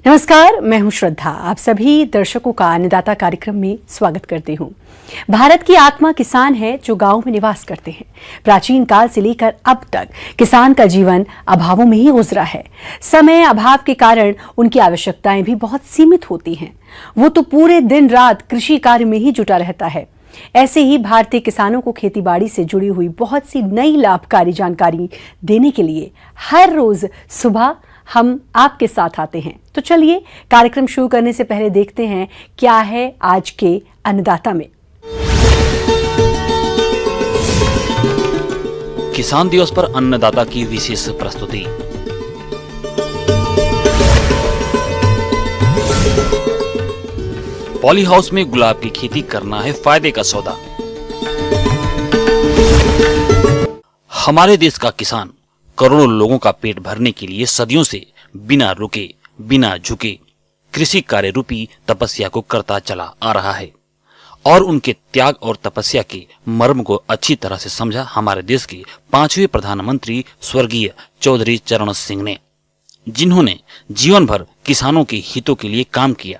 नमस्कार, मैं हूं श्रद्धा। आप सभी दर्शकों का अन्नदाता कार्यक्रम में स्वागत करती हूं। भारत की आत्मा किसान है जो गांव में निवास करते हैं। प्राचीन काल से लेकर अब तक किसान का जीवन अभावों में ही गुजरा है। समय अभाव के कारण उनकी आवश्यकताएं भी बहुत सीमित होती हैं। वो तो पूरे दिन रात कृषि कार्य में ही जुटा रहता है। ऐसे ही भारतीय किसानों को खेतीबाड़ी से जुड़ी हुई बहुत सी नई लाभकारी जानकारी देने के लिए हर रोज सुबह हम आपके साथ आते हैं। तो चलिए कार्यक्रम शुरू करने से पहले देखते हैं क्या है आज के अन्नदाता में। किसान दिवस पर अन्नदाता की विशेष प्रस्तुति। पॉली हाउस में गुलाब की खेती करना है फायदे का सौदा। हमारे देश का किसान करोड़ों लोगों का पेट भरने के लिए सदियों से बिना रुके बिना झुके कृषि कार्य रूपी तपस्या को करता चला आ रहा है और उनके त्याग और तपस्या के मर्म को अच्छी तरह से समझा हमारे देश के 5वें प्रधानमंत्री स्वर्गीय चौधरी चरण सिंह ने, जिन्होंने जीवन भर किसानों के हितों के लिए काम किया,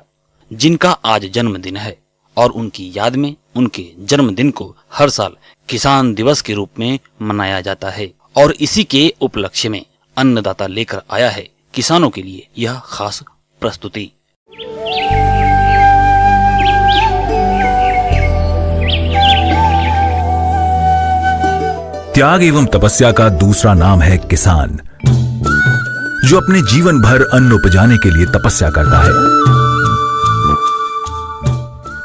जिनका आज जन्मदिन है और उनकी याद में उनके जन्मदिन को हर साल किसान दिवस के रूप में मनाया जाता है। और इसी के उपलक्ष्य में अन्नदाता लेकर आया है किसानों के लिए यह खास प्रस्तुति। त्याग एवं तपस्या का दूसरा नाम है किसान, जो अपने जीवन भर अन्न उपजाने के लिए तपस्या करता है।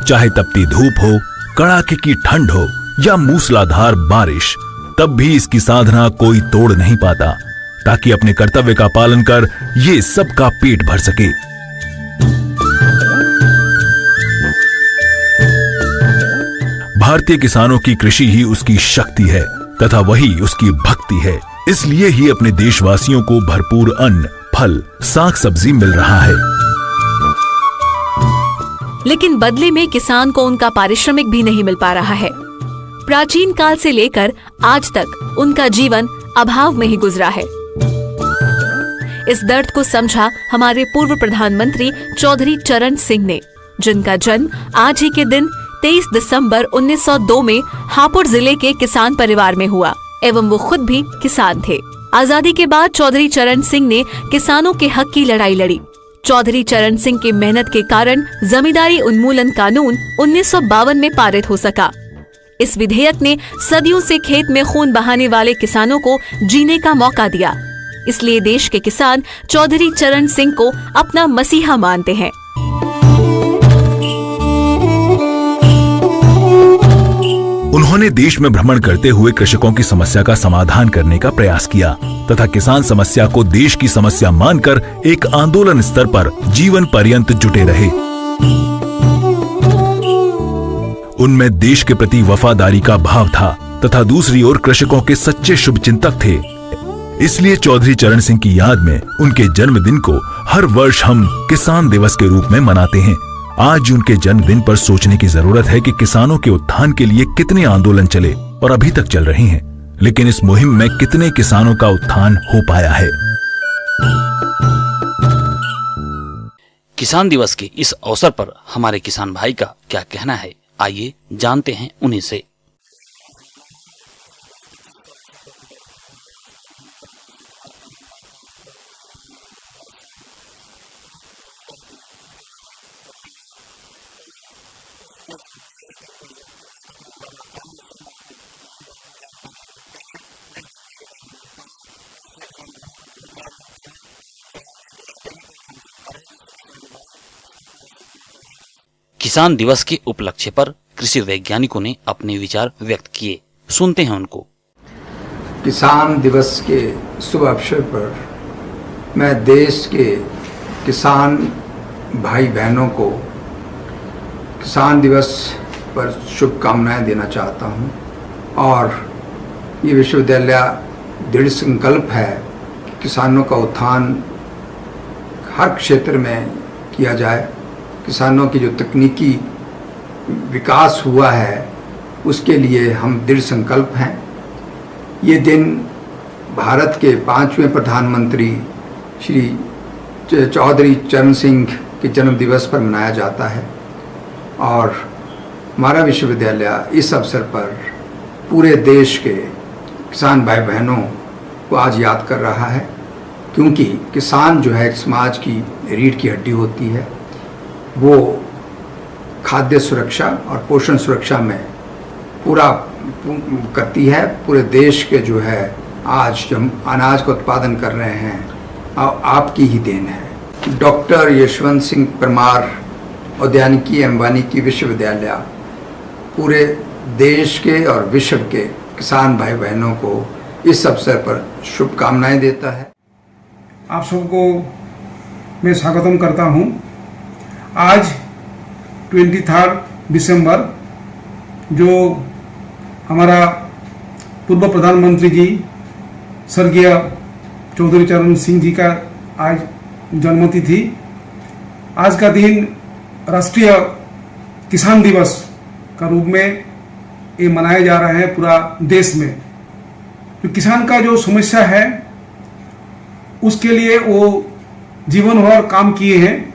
चाहे तपती धूप हो, कड़ाके की ठंड हो या मूसलाधार बारिश, तब भी इसकी साधना कोई तोड़ नहीं पाता, ताकि अपने कर्तव्य का पालन कर ये सबका पेट भर सके। भारतीय किसानों की कृषि ही उसकी शक्ति है तथा वही उसकी भक्ति है। इसलिए ही अपने देशवासियों को भरपूर अन्न, फल, साग सब्जी मिल रहा है। लेकिन बदले में किसान को उनका पारिश्रमिक भी नहीं मिल पा रहा है। प्राचीन काल से लेकर आज तक उनका जीवन अभाव में ही गुजरा है। इस दर्द को समझा हमारे पूर्व प्रधानमंत्री चौधरी चरण सिंह ने, जिनका जन्म आज ही के दिन 23 दिसंबर 1902 में हापुड़ जिले के किसान परिवार में हुआ एवं वो खुद भी किसान थे। आजादी के बाद चौधरी चरण सिंह ने किसानों के हक की लड़ाई लड़ी। चौधरी चरण सिंह की मेहनत के कारण जमींदारी उन्मूलन कानून 1952 में पारित हो सका। इस विधेयक ने सदियों से खेत में खून बहाने वाले किसानों को जीने का मौका दिया। इसलिए देश के किसान चौधरी चरण सिंह को अपना मसीहा मानते हैं। उन्होंने देश में भ्रमण करते हुए कृषकों की समस्या का समाधान करने का प्रयास किया तथा किसान समस्या को देश की समस्या मानकर एक आंदोलन स्तर पर जीवन पर्यंत जुटे रहे। उनमें देश के प्रति वफादारी का भाव था तथा दूसरी ओर कृषकों के सच्चे शुभचिंतक थे। इसलिए चौधरी चरण सिंह की याद में उनके जन्मदिन को हर वर्ष हम किसान दिवस के रूप में मनाते हैं। आज उनके जन्मदिन पर सोचने की जरूरत है कि किसानों के उत्थान के लिए कितने आंदोलन चले और अभी तक चल रहे हैं, लेकिन इस मुहिम में कितने किसानों का उत्थान हो पाया है। किसान दिवस के इस अवसर पर हमारे किसान भाई का क्या कहना है, आइए जानते हैं उन्हीं से। किसान दिवस के उपलक्ष्य पर कृषि वैज्ञानिकों ने अपने विचार व्यक्त किए, सुनते हैं उनको। किसान दिवस के शुभ अवसर पर मैं देश के किसान भाई बहनों को किसान दिवस पर शुभकामनाएं देना चाहता हूं और ये विश्वविद्यालय दृढ़ संकल्प है कि किसानों का उत्थान हर क्षेत्र में किया जाए। किसानों की जो तकनीकी विकास हुआ है उसके लिए हम दृढ़ संकल्प हैं। ये दिन भारत के 5वें प्रधानमंत्री श्री चौधरी चरण सिंह के जन्म दिवस पर मनाया जाता है और हमारा विश्वविद्यालय इस अवसर पर पूरे देश के किसान भाई बहनों को आज याद कर रहा है, क्योंकि किसान जो है समाज की रीढ़ की हड्डी होती है। वो खाद्य सुरक्षा और पोषण सुरक्षा में पूरा करती है। पूरे देश के जो है आज जो हम अनाज का उत्पादन कर रहे हैं आपकी ही देन है। डॉक्टर यशवंत सिंह परमार उद्यानिकी एवं वानिकी विश्वविद्यालय पूरे देश के और विश्व के किसान भाई बहनों को इस अवसर पर शुभकामनाएं देता है। आप सबको मैं स्वागतम करता हूं। आज 23 दिसंबर जो हमारा पूर्व प्रधानमंत्री जी स्वर्गीय चौधरी चरण सिंह जी का आज जन्मतिथि थी। आज का दिन राष्ट्रीय किसान दिवस का रूप में ये मनाया जा रहा है पूरा देश में। तो किसान का जो समस्या है उसके लिए वो जीवन भर काम किए हैं,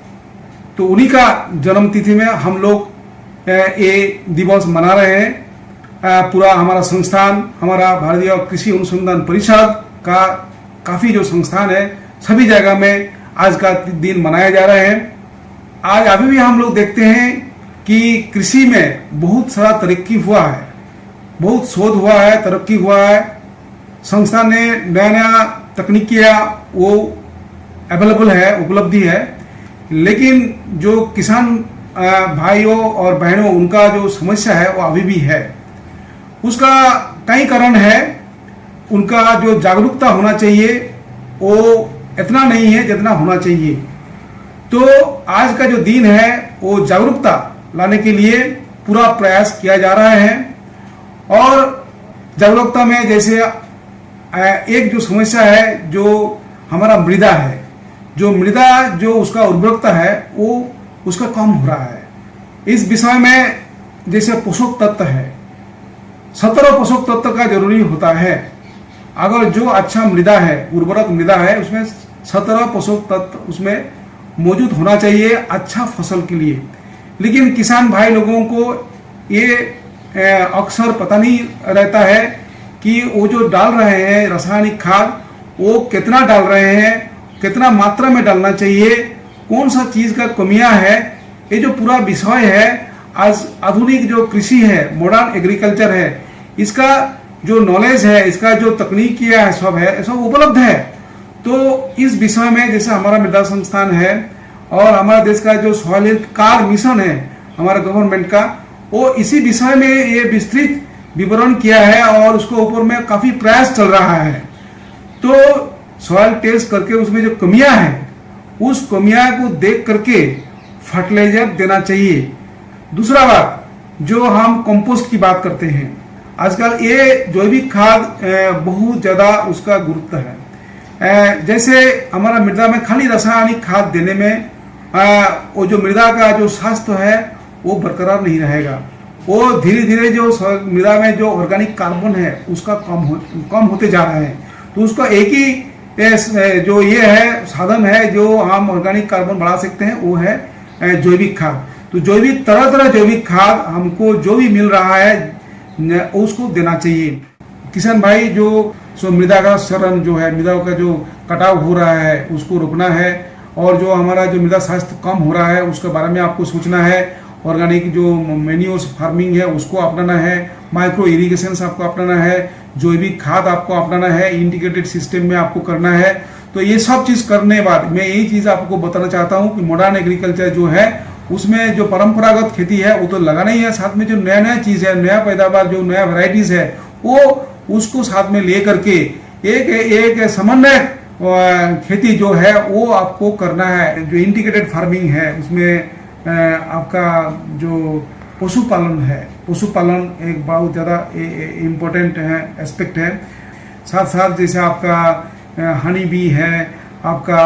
तो उन्हीं का जन्मतिथि में हम लोग ये दिवस मना रहे हैं। पूरा हमारा संस्थान, हमारा भारतीय कृषि अनुसंधान परिषद का काफ़ी जो संस्थान है सभी जगह में आज का दिन मनाया जा रहा है। आज अभी भी हम लोग देखते हैं कि कृषि में बहुत सारा तरक्की हुआ है, बहुत शोध हुआ है, तरक्की हुआ है। संस्थान ने नया नया तकनीकियाँ वो अवेलेबल है, उपलब्धि है, लेकिन जो किसान भाइयों और बहनों उनका जो समस्या है वो अभी भी है। उसका कई कारण है। उनका जो जागरूकता होना चाहिए वो इतना नहीं है जितना होना चाहिए। तो आज का जो दिन है वो जागरूकता लाने के लिए पूरा प्रयास किया जा रहा है। और जागरूकता में जैसे एक जो समस्या है जो हमारा मृदा है, जो मृदा जो उसका उर्वरकता है वो उसका कम हो रहा है। इस विषय में जैसे पोषक तत्व है, 17 पोषक तत्व का जरूरी होता है। अगर जो अच्छा मृदा है, उर्वरक मृदा है, उसमें 17 पोषक तत्व उसमें मौजूद होना चाहिए अच्छा फसल के लिए। लेकिन किसान भाई लोगों को ये अक्सर पता नहीं रहता है कि वो जो डाल रहे हैं रासायनिक खाद वो कितना डाल रहे हैं, कितना मात्रा में डालना चाहिए, कौन सा चीज़ का कमियां है। ये जो पूरा विषय है आज आधुनिक जो कृषि है, मॉडर्न एग्रीकल्चर है, इसका जो नॉलेज है, इसका जो तकनीकियाँ है सब उपलब्ध है। तो इस विषय में जैसे हमारा मृदा संस्थान है और हमारा देश का जो सॉइल हेल्थ कार्ड मिशन है हमारा गवर्नमेंट का, वो इसी विषय में ये विस्तृत विवरण किया है और उसके ऊपर में काफ़ी प्रयास चल रहा है। तो सॉइल टेस्ट करके उसमें जो कमियां हैं उस कमियां को देख करके फर्टिलाइजर देना चाहिए। दूसरा बात, जो हम कंपोस्ट की बात करते हैं, आजकल ये जैविक खाद बहुत ज़्यादा उसका गुरुत्व है। जैसे हमारा मृदा में खाली रासायनिक खाद देने में वो जो मृदा का जो स्वास्थ्य है वो बरकरार नहीं रहेगा। वो धीरे धीरे जो मृदा में जो ऑर्गेनिक कार्बन है उसका कम होते जा रहा है। तो उसका एक ही जो ये है साधन है जो हम ऑर्गेनिक कार्बन बढ़ा सकते हैं, वो है जैविक खाद। तो जैविक तरह जैविक खाद हमको जो भी मिल रहा है उसको देना चाहिए। किसान भाई जो मृदा का क्षरण जो है, मृदा का जो कटाव हो रहा है उसको रोकना है। और जो हमारा जो मृदा स्वास्थ्य कम हो रहा है उसके बारे में आपको सोचना है। ऑर्गेनिक जो मैन्योर फार्मिंग है उसको अपनाना है, माइक्रो इरिगेशन आपको अपनाना है, जैविक खाद आपको अपनाना है, इंटीग्रेटेड सिस्टम में आपको करना है। तो ये सब चीज़ करने के बाद मैं यही चीज़ आपको बताना चाहता हूँ कि मॉडर्न एग्रीकल्चर जो है उसमें जो परंपरागत खेती है वो तो लगाना ही है, साथ में जो नया नया चीज़ है, नया पैदावार, जो नया वैरायटीज़ है वो उसको साथ में ले करके एक समन्वय खेती जो है वो आपको करना है। जो इंटीग्रेटेड फार्मिंग है उसमें आपका जो पशुपालन है, पशुपालन एक बहुत ज़्यादा इम्पोर्टेंट है, एस्पेक्ट है। साथ साथ जैसे आपका हनी बी है, आपका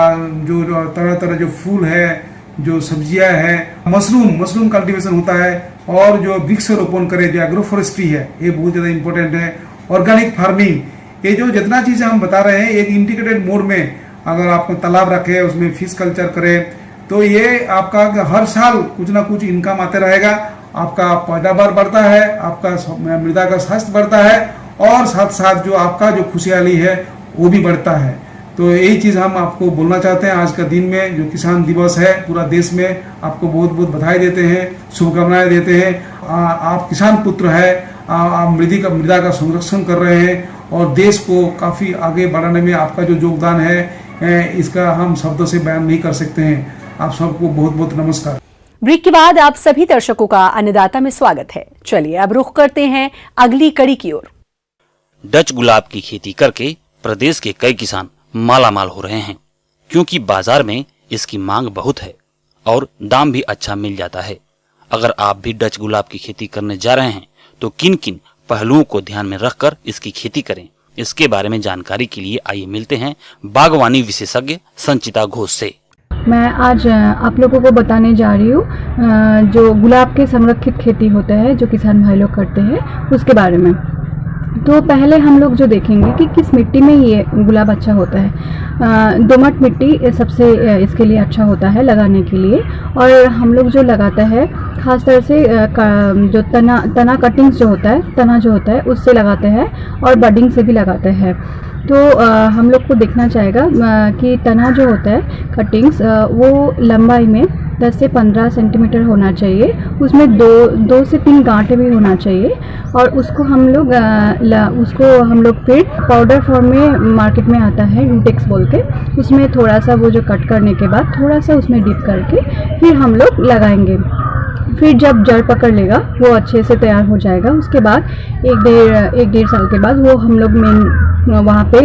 जो तरह तरह जो फूल है, जो सब्जियां है, मशरूम कल्टीवेशन होता है, और जो वृक्ष रोपण करे जो एग्रोफॉरेस्ट्री है ये बहुत ज़्यादा इम्पोर्टेंट है। ऑर्गेनिक फार्मिंग, ये जो जितना चीज़ें हम बता रहे हैं एक इंटीग्रेटेड मोड में अगर आप तालाब रखे उसमें फिश कल्चर करें तो ये आपका हर साल कुछ ना कुछ इनकम आते रहेगा, आपका पैदावार बढ़ता है, आपका मृदा का स्वास्थ्य बढ़ता है और साथ साथ जो आपका जो खुशहाली है वो भी बढ़ता है। तो यही चीज़ हम आपको बोलना चाहते हैं। आज का दिन में जो किसान दिवस है पूरा देश में आपको बहुत बहुत बधाई देते हैं, शुभकामनाएं देते हैं। आप किसान पुत्र है, आप मृदा का संरक्षण कर रहे हैं और देश को काफ़ी आगे बढ़ाने में आपका जो योगदान है इसका हम शब्दों से बयान नहीं कर सकते हैं। आप सबको बहुत बहुत नमस्कार। ब्रेक के बाद आप सभी दर्शकों का अन्नदाता में स्वागत है। चलिए अब रुख करते हैं अगली कड़ी की ओर। डच गुलाब की खेती करके प्रदेश के कई किसान मालामाल हो रहे हैं, क्योंकि बाजार में इसकी मांग बहुत है और दाम भी अच्छा मिल जाता है। अगर आप भी डच गुलाब की खेती करने जा रहे हैं तो किन किन पहलुओं को ध्यान में रखकर इसकी खेती करें, इसके बारे में जानकारी के लिए आइए मिलते हैं बागवानी विशेषज्ञ संचिता घोष से। मैं आज आप लोगों को बताने जा रही हूँ जो गुलाब के संरक्षित खेती होता है जो किसान भाई लोग करते हैं उसके बारे में। तो पहले हम लोग जो देखेंगे कि किस मिट्टी में ये गुलाब अच्छा होता है। दोमट मिट्टी सबसे इसके लिए अच्छा होता है लगाने के लिए। और हम लोग जो लगाता है खासतौर से जो तना कटिंग्स जो होता है, तना जो होता है उससे लगाते हैं और बडिंग से भी लगाते हैं। तो हम लोग को देखना चाहेगा कि तना जो होता है कटिंग्स वो लंबाई में 10 से 15 सेंटीमीटर होना चाहिए, उसमें दो से 3 गांठें भी होना चाहिए। और उसको हम लोग फिर पाउडर फॉर्म में मार्केट में आता है रूटेक्स बोल के, उसमें थोड़ा सा वो जो कट करने के बाद थोड़ा सा उसमें डिप करके फिर हम लोग लगाएंगे। फिर जब जड़ पकड़ लेगा वो अच्छे से तैयार हो जाएगा। उसके बाद एक डेढ़ साल के बाद वो हम लोग वहाँ पे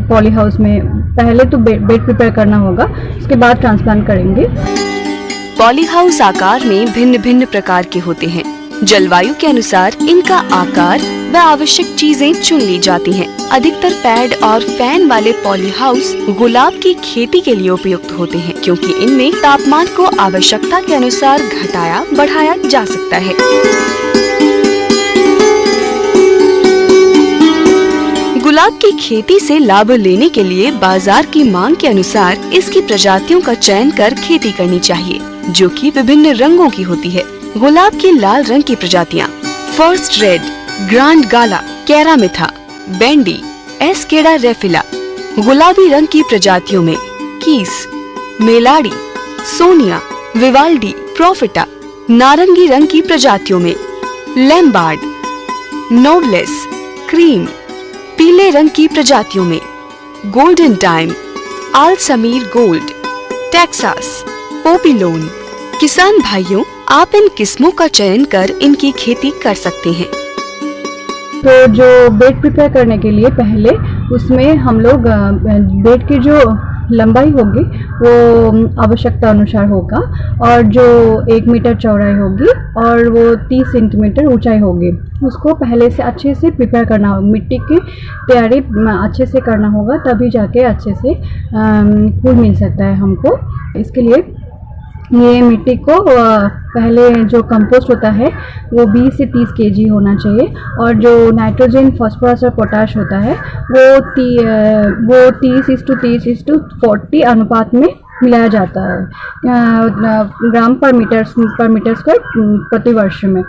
पॉली हाउस में पहले तो बेड प्रिपेयर करना होगा, उसके बाद ट्रांसप्लांट करेंगे। पॉली हाउस आकार में भिन्न भिन्न प्रकार के होते हैं। जलवायु के अनुसार इनका आकार व आवश्यक चीजें चुन ली जाती हैं। अधिकतर पैड और फैन वाले पॉली हाउस गुलाब की खेती के लिए उपयुक्त होते हैं, क्योंकि इनमें तापमान को आवश्यकता के अनुसार घटाया बढ़ाया जा सकता है। गुलाब की खेती से लाभ लेने के लिए बाजार की मांग के अनुसार इसकी प्रजातियों का चयन कर खेती करनी चाहिए, जो कि विभिन्न रंगों की होती है। गुलाब की लाल रंग की प्रजातियाँ फर्स्ट रेड, ग्रांड गाला, कैरामिथा, बेंडी, एस्केडा रेफिला। गुलाबी रंग की प्रजातियों में कीस, मेलाडी, सोनिया, विवाल्डी, प्रोफिटा। नारंगी रंग की प्रजातियों में लैम्बार्ड, नोबलेस, क्रीम। पीले रंग की प्रजातियों में गोल्डन टाइम, आल समीर गोल्ड, टेक्सास, पोपिलोन। किसान भाइयों, आप इन किस्मों का चयन कर इनकी खेती कर सकते हैं। तो जो बेड प्रिपेयर करने के लिए पहले उसमें हम लोग बेड की जो लंबाई होगी वो आवश्यकता अनुसार होगा और जो 1 मीटर चौड़ाई होगी और वो 30 सेंटीमीटर ऊंचाई होगी। उसको पहले से अच्छे से प्रिपेयर करना होगा, मिट्टी की तैयारी अच्छे से करना होगा, तभी जाके अच्छे से फूल मिल सकता है हमको। इसके लिए ये मिट्टी को पहले जो कंपोस्ट होता है वो 20 से 30 केजी होना चाहिए और जो नाइट्रोजन, फास्फोरस और पोटाश होता है वो 30:30:40 अनुपात में मिलाया जाता है ग्राम पर मीटर स्क्वायर प्रति वर्ष में।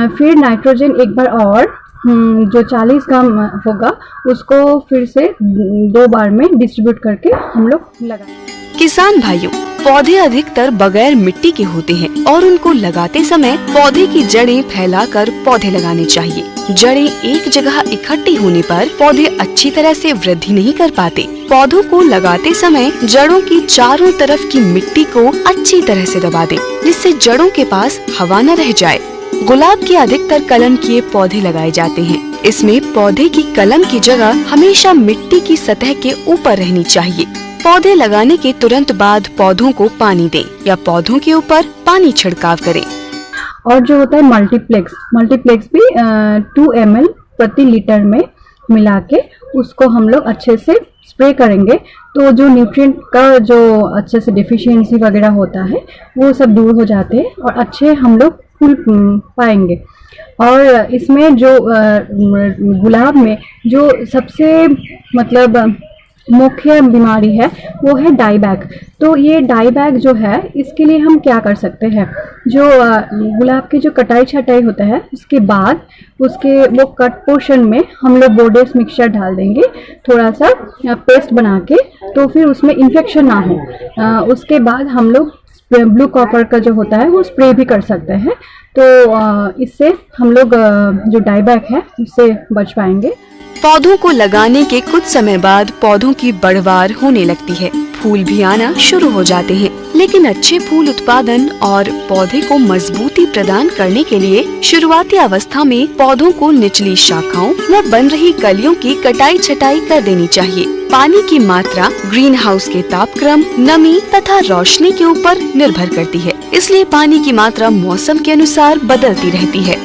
फिर नाइट्रोजन एक बार और जो 40 ग्राम होगा उसको फिर से 2 बार में डिस्ट्रीब्यूट करके हम लोग लगाएंगे। किसान भाइयों, पौधे अधिकतर बगैर मिट्टी के होते हैं और उनको लगाते समय पौधे की जड़ें फैलाकर पौधे लगाने चाहिए। जड़ें एक जगह इकट्ठी होने पर पौधे अच्छी तरह से वृद्धि नहीं कर पाते। पौधों को लगाते समय जड़ों की चारों तरफ की मिट्टी को अच्छी तरह से दबा दें, जिससे जड़ों के पास हवा न रह जाए। गुलाब के अधिकतर कलम किए पौधे लगाए जाते हैं। इसमें पौधे की कलम की जगह हमेशा मिट्टी की सतह के ऊपर रहनी चाहिए। पौधे लगाने के तुरंत बाद पौधों को पानी दें या पौधों के ऊपर पानी छिड़काव करें। और जो होता है मल्टीप्लेक्स भी 2 ml प्रति लीटर में मिला के उसको हम लोग अच्छे से स्प्रे करेंगे, तो जो न्यूट्रिएंट का जो अच्छे से डिफिशियंसी वगैरह होता है वो सब दूर हो जाते हैं और अच्छे हम लोग फूल पाएंगे। और इसमें जो गुलाब में जो सबसे मतलब मुख्य बीमारी है वो है डाई बैक। तो ये डाई बैक जो है इसके लिए हम क्या कर सकते हैं, जो गुलाब की जो कटाई छटाई होता है उसके बाद उसके वो कट पोर्शन में हम लोग बोर्डेक्स मिक्सचर डाल देंगे थोड़ा सा पेस्ट बना के, तो फिर उसमें इन्फेक्शन ना हो। उसके बाद हम लोग ब्लू कॉपर का जो होता है वो स्प्रे भी कर सकते हैं। तो इससे हम लोग जो डाई बैक है उससे बच पाएंगे। पौधों को लगाने के कुछ समय बाद पौधों की बढ़वार होने लगती है, फूल भी आना शुरू हो जाते हैं। लेकिन अच्छे फूल उत्पादन और पौधे को मजबूती प्रदान करने के लिए शुरुआती अवस्था में पौधों को निचली शाखाओं व बन रही कलियों की कटाई छटाई कर देनी चाहिए। पानी की मात्रा ग्रीन हाउस के तापक्रम, नमी तथा रोशनी के ऊपर निर्भर करती है, इसलिए पानी की मात्रा मौसम के अनुसार बदलती रहती है।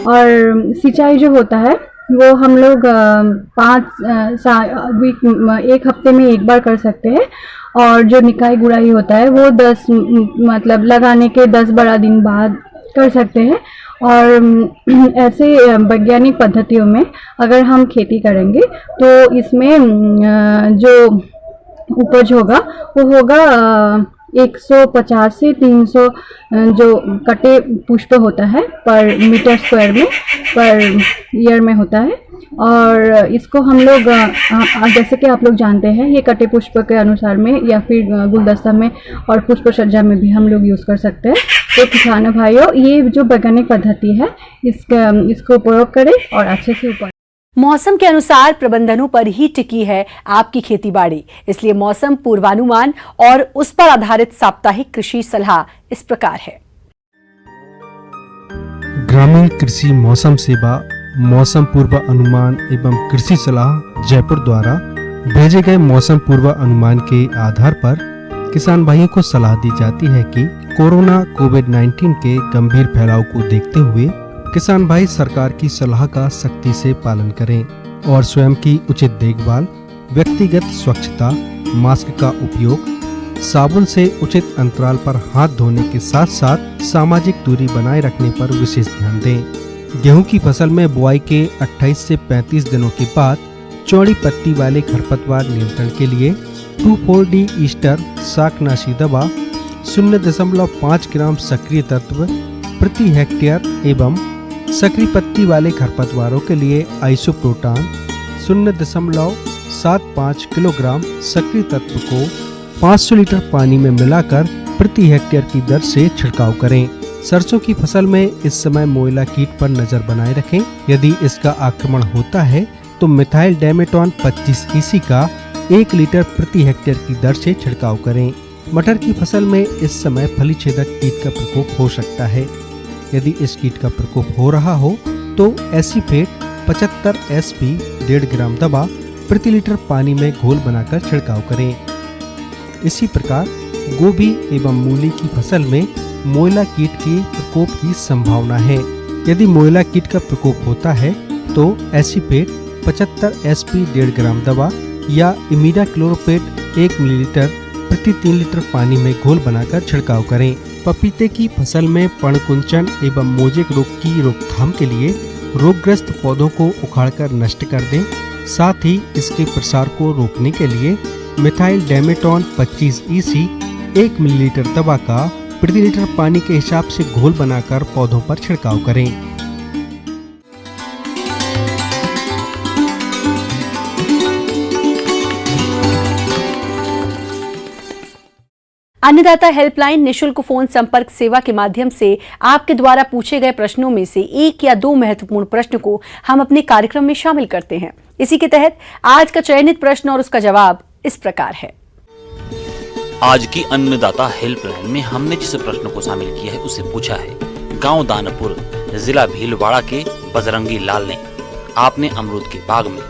और सिंचाई जो होता है वो हम लोग 1 हफ्ते में एक बार कर सकते हैं। और जो निकाई गुड़ाई होता है वो 10 मतलब लगाने के 10-12 दिन बाद कर सकते हैं। और ऐसे वैज्ञानिक पद्धतियों में अगर हम खेती करेंगे तो इसमें जो उपज होगा वो होगा 150 से 300 जो कटे पुष्प होता है पर मीटर स्क्वायर में पर ईयर में होता है। और इसको हम लोग जैसे कि आप लोग जानते हैं ये कटे पुष्प के अनुसार में या फिर गुलदस्ता में और पुष्प सज्जा में भी हम लोग यूज़ कर सकते हैं। तो किसान भाइयों, ये जो वैज्ञानिक पद्धति है इसको प्रयोग करें और अच्छे से उपज। मौसम के अनुसार प्रबंधनों पर ही टिकी है आपकी खेतीबाड़ी, इसलिए मौसम पूर्वानुमान और उस पर आधारित साप्ताहिक कृषि सलाह इस प्रकार है। ग्रामीण कृषि मौसम सेवा मौसम पूर्व अनुमान एवं कृषि सलाह जयपुर द्वारा भेजे गए मौसम पूर्व अनुमान के आधार पर किसान भाइयों को सलाह दी जाती है कि कोरोना कोविड-19 के गंभीर फैलाव को देखते हुए किसान भाई सरकार की सलाह का सख्ती से पालन करें और स्वयं की उचित देखभाल, व्यक्तिगत स्वच्छता, मास्क का उपयोग, साबुन से उचित अंतराल पर हाथ धोने के साथ साथ सामाजिक दूरी बनाए रखने पर विशेष ध्यान दें। गेहूं की फसल में बुआई के 28 से 35 दिनों के बाद चौड़ी पत्ती वाले खरपतवार नियंत्रण के लिए 2,4-D ईस्टर शाकनाशी दवा 0.5 ग्राम सक्रिय तत्व प्रति हेक्टेयर एवं सक्रिय पत्ती वाले खरपतवारों के लिए आइसोप्रोटान 0.75 किलोग्राम सक्रिय तत्व को 500 लीटर पानी में मिलाकर प्रति हेक्टेयर की दर से छिड़काव करें। सरसों की फसल में इस समय मोइला कीट पर नजर बनाए रखें। यदि इसका आक्रमण होता है तो मिथाइल डायमेटॉन 25 EC का 1 लीटर प्रति हेक्टेयर की दर से छिड़काव करें। मटर की फसल में इस समय फली छेदक कीट का प्रकोप हो सकता है। यदि इस कीट का प्रकोप हो रहा हो तो एसीफेट 75 SP 1.5 ग्राम दवा प्रति लीटर पानी में घोल बनाकर छिड़काव करें। इसी प्रकार गोभी एवं मूली की फसल में मोइला कीट के प्रकोप की संभावना है। यदि मोइला कीट का प्रकोप होता है तो एसीफेट 75 SP 1.5 ग्राम दवा या इमिडाक्लोरोपेट 1 मिलीलीटर प्रति 3 लीटर पानी में घोल बनाकर छिड़काव करें। पपीते की फसल में पर्णकुंचन एवं मोजेक रोग की रोकथाम के लिए रोगग्रस्त पौधों को उखाड़कर नष्ट कर दें। साथ ही इसके प्रसार को रोकने के लिए मिथाइल डायमेटॉन 25 EC 1 मिलीलीटर दवा का प्रति लीटर पानी के हिसाब से घोल बनाकर पौधों पर छिड़काव करें। अन्नदाता हेल्पलाइन निशुल्क फोन संपर्क सेवा के माध्यम से आपके द्वारा पूछे गए प्रश्नों में से 1 या 2 महत्वपूर्ण प्रश्न को हम अपने कार्यक्रम में शामिल करते हैं। इसी के तहत आज का चयनित प्रश्न और उसका जवाब इस प्रकार है। आज की अन्नदाता हेल्पलाइन में हमने जिस प्रश्न को शामिल किया है उसे पूछा है गांव दानपुर जिला भीलवाड़ा के बजरंगी लाल ने। आपने अमरूद के बाग में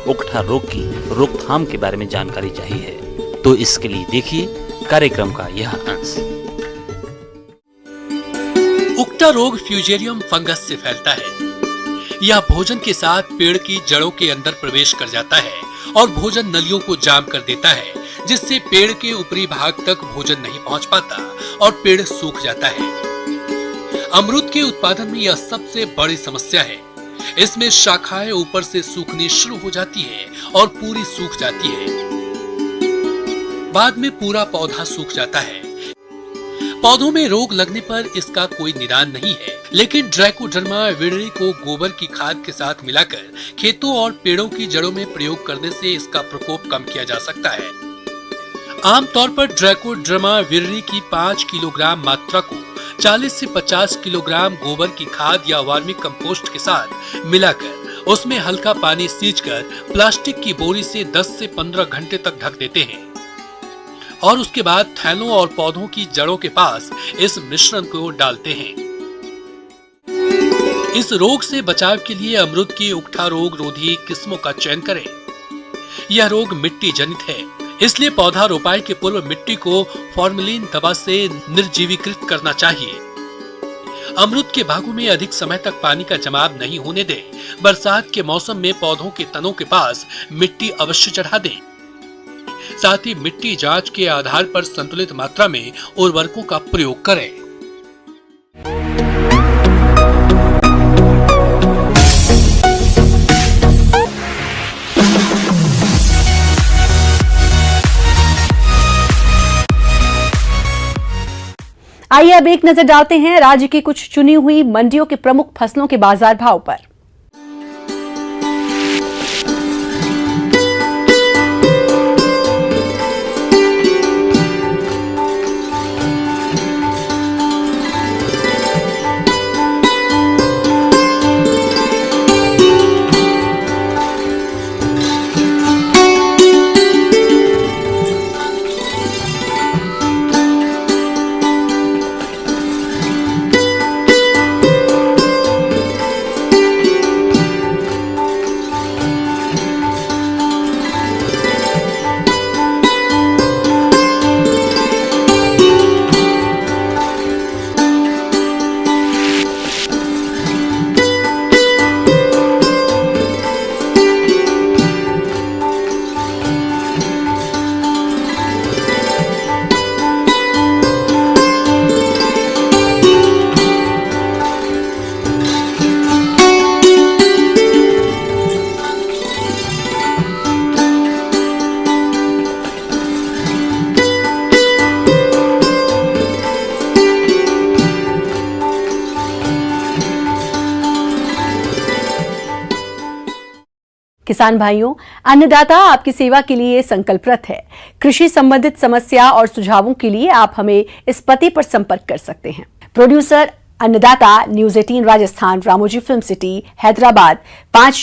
उकठा रोग की रोकथाम के बारे में जानकारी चाहिए है, तो इसके लिए देखिए कार्यक्रम का यह अंश। उकठा रोग फ्यूजेरियम फंगस से फैलता है। यह भोजन के साथ पेड़ की जड़ों के अंदर प्रवेश कर जाता है और भोजन नलियों को जाम कर देता है, जिससे पेड़ के ऊपरी भाग तक भोजन नहीं पहुंच पाता और पेड़ सूख जाता है। अमरूद के उत्पादन में यह सबसे बड़ी समस्या है। इसमें शाखाएं ऊपर से सूखनी शुरू हो जाती है और पूरी सूख जाती है। बाद में पूरा पौधा सूख जाता है। पौधों में रोग लगने पर इसका कोई निदान नहीं है, लेकिन ट्राइकोडर्मा विरिडी को गोबर की खाद के साथ मिलाकर खेतों और पेड़ों की जड़ों में प्रयोग करने से इसका प्रकोप कम किया जा सकता है। आमतौर पर ट्राइकोडर्मा विरिडी की 5 किलोग्राम मात्रा को 40 से 50 किलोग्राम गोबर की खाद या वर्मी कंपोस्ट के साथ मिलाकर उसमें हल्का पानी सींचकर प्लास्टिक की बोरी से 10 से 15 घंटे तक ढक देते हैं और उसके बाद थैलों और पौधों की जड़ों के पास इस मिश्रण को डालते हैं। इस रोग से बचाव के लिए अमरूद की उकठा रोग रोधी किस्मों का चयन करें। यह रोग मिट्टी जनित है, इसलिए पौधा रोपाई के पूर्व मिट्टी को फॉर्मेलिन दवा से निर्जीवीकृत करना चाहिए। अमरूद के भागों में अधिक समय तक पानी का जमाव नहीं होने दें। बरसात के मौसम में पौधों के तनों के पास मिट्टी अवश्य चढ़ा दें। साथ ही मिट्टी जांच के आधार पर संतुलित मात्रा में उर्वरकों का प्रयोग करें। आइए अब एक नजर डालते हैं राज्य की कुछ चुनी हुई मंडियों के प्रमुख फसलों के बाजार भाव पर। किसान भाइयों, अन्नदाता आपकी सेवा के लिए संकल्परत है। कृषि संबंधित समस्या और सुझावों के लिए आप हमें इस पते पर संपर्क कर सकते हैं। प्रोड्यूसर अन्नदाता, news 18 Rajasthan, Ramoji film city, Hyderabad 5